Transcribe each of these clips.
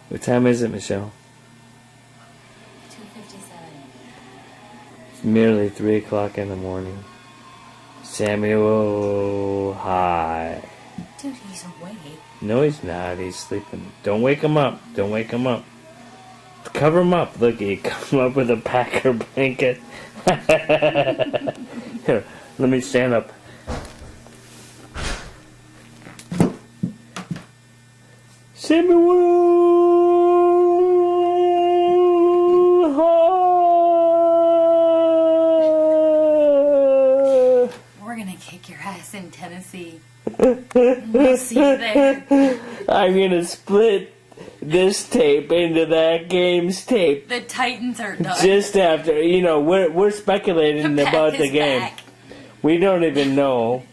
What time is it, Michelle? 2:57. It's nearly 3 o'clock in the morning. Samuel, hi. Dude, he's awake. No, he's not. He's sleeping. Don't wake him up. Don't wake him up. Cover him up. Look, he come up with a packer blanket. Here, let me stand up. Samuel, We're gonna kick your ass in Tennessee. We'll see you there. I'm gonna split this tape into that game's tape. The Titans are done. Just after, we're speculating about the game. Back. We don't even know.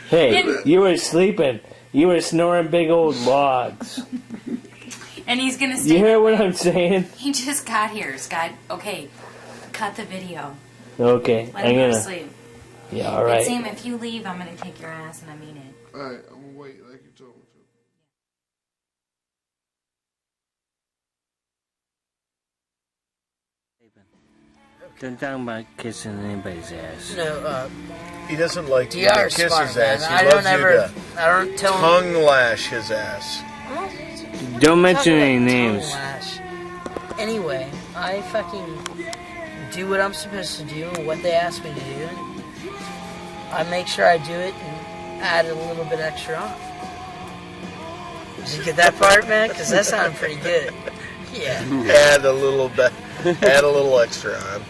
Hey, you were sleeping. You were snoring big old logs. And he's gonna stay. You hear what I'm saying? He just got here, Scott. Okay, cut the video. Okay, Let I'm him go to gonna. sleep. Yeah, all right. But Sam, if you leave, I'm gonna kick your ass, and I mean it. Alright, I'm gonna wait like you told me to. Don't talk about kissing anybody's ass. No, He doesn't like to DR kiss smart, his ass. man. He I loves don't ever, you I don't to tell him. tongue lash his ass. Don't mention Talk about any tongue names. lash. Anyway, I fucking do what I'm supposed to do and what they ask me to do. I make sure I do it and add a little bit extra on. Did you get that part, man? Because that sounded pretty good. Yeah. Add a little bit. Add a little extra on.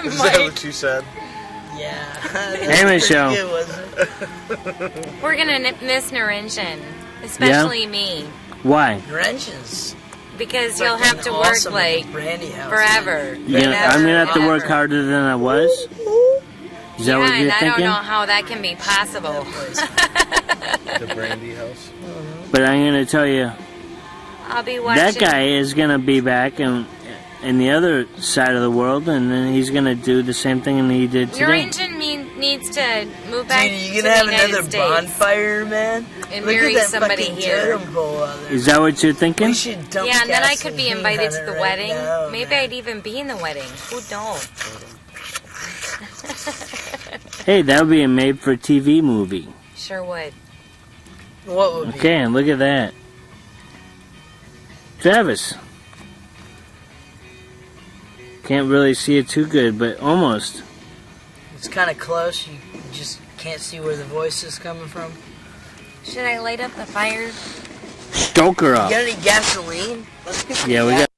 Is that what you said? Yeah. Hey, Michelle. Good, wasn't it? We're gonna miss Narendran, especially me, Why? Wrenches. because you'll have to work Awesome like at the Brandy House. forever. Yeah, I'm gonna have to work harder than I was. Is that Yeah, what and you're I don't thinking? know how that can be possible. The Brandy House. But I'm gonna tell you, I'll be watching. that guy is gonna be back in the other side of the world, and then he's gonna do the same thing that he did today. Narendran needs to move back Dude, to you the gonna have United another States. bonfire, man? And Look marry at that somebody fucking here. totem pole out there. Is that what you're thinking? We should dump Yeah, and then I could be gasoline invited on to it the right wedding. now, Maybe man. I'd even be in the wedding. Who knows? Hey, that would be a made-for-TV movie. Sure would. What would be? Okay, and look at that. Travis. Can't really see it too good, but almost. It's kind of close. You just can't see where the voice is coming from. Should I light up the fire? Stoke her You up. got any gasoline? Let's get some Yeah, we got.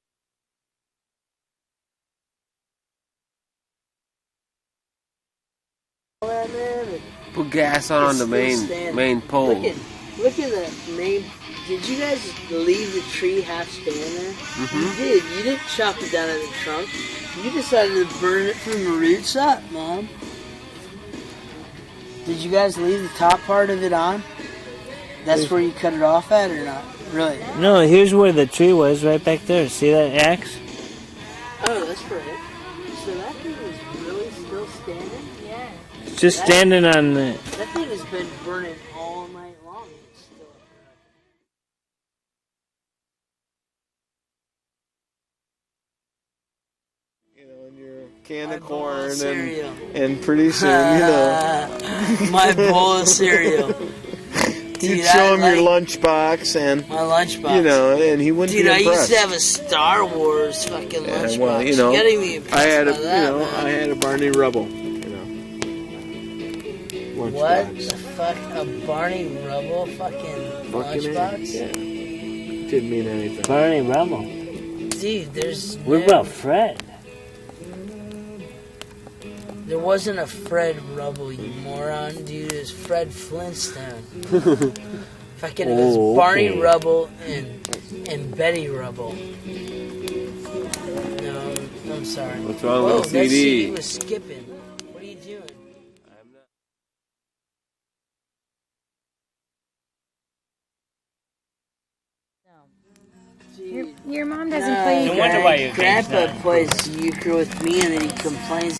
gasoline, man. Put gas on It's the still standing. main pole. Look at the main. Did you guys leave the tree half standing there? Mm-hmm. You did. You didn't chop it down in the trunk. You decided to burn it from the roots up, man. Did you guys leave the top part of it on? That's where you cut it off at, or not? Really? No, here's where the tree was, right back there. See that axe? Oh, that's right. So that thing is really still standing? Yeah. It's just standing on the. That thing has been burning all night long. It's still up You know, and your can My of bowl of corn, cereal. and pretty soon, you know, My bowl of cereal. Dude, you'd show him I your like lunchbox, and my lunchbox. you know, and he wouldn't Dude, be I impressed. used to have a Star Wars fucking Yeah, lunchbox. well, you know, gotta be impressed I had a, by that, man. I had a Barney Rubble, What lunchbox. the fuck? A Barney Rubble fucking lunchbox? Yeah. Didn't mean anything. Barney Rubble. Dude, there's What about Fred? there wasn't a Fred Rubble, you moron, dude. It was Fred Flintstone. Fucking it was Oh, Barney okay. Rubble and Betty Rubble. No, I'm sorry. What's wrong Whoa, with the that CD? CD was skipping. What are you doing? Your mom doesn't play. No wonder why you Grandpa plays euchre with me, and then he complains